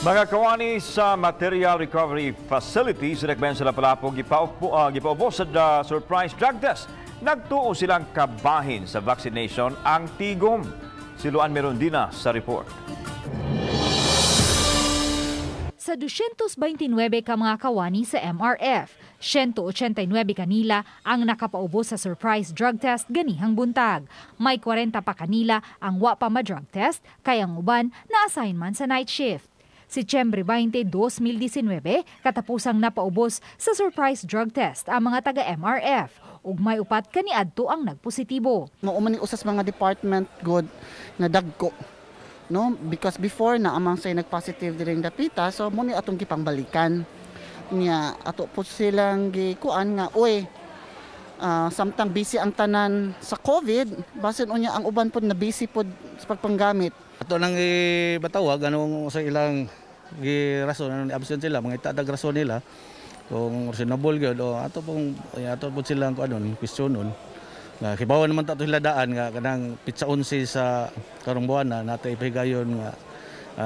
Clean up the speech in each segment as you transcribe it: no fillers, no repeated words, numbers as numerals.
Mga kawani sa Material Recovery Facility sa Lapu-Lapu Gipaubo sa surprise drug test. Nagtuo silang kabahin sa vaccination ang tigom. Siluan Merondina sa report. Sa 229 ka mga kawani sa MRF, 189 kanila ang nakapaubo sa surprise drug test ganihang buntag. May 40 pa kanila ang wa pa ma-drug test, kaya ang uban na assignment sa night shift. Setyembre 20, 2019, katapusang napaubos sa surprise drug test ang mga taga-MRF ug may upat kaniadto ang nagpositibo. Umani usas mga department good na dagko. No, because before na amang say nagpositive diring dapita, so mo ni atong gipangbalikan niya ato po silang gikuan nga oy samtang busy ang tanan sa COVID, basin unya ang uban pod na busy pod sa pagpanggamit. Ato nang ibatawag anong sa ilang rason anong absent sila, mga itadag rason nila kung reasonable gyud o ato po silang kuanon questionon. Kibawan naman tato sila daan nga kanang pitsa 11 sa karong buwan na nato ipahigayon nga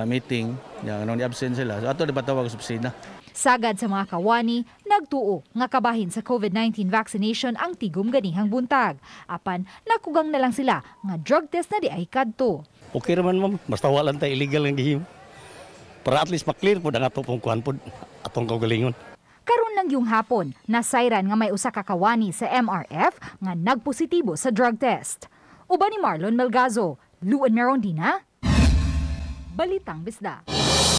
meeting yang anong absent sila. So ato ibatawag sa opisina. Sagad sa mga kawani, nagtuo nga kabahin sa COVID-19 vaccination ang tigom ganihang buntag. Apan, nakugang na lang sila nga drug test na Diay kadto. Okay naman ma'am, basta wala tayo illegal ng gihim. Para at least maklear po ang ato pong kuhan po, atong kagalingon. Karon lang yung hapon, nasayran nga may usa ka kawani sa MRF nga nagpositibo sa drug test. Uban ni Marlon Melgazo, Luan Merondina, Balitang Bisdak.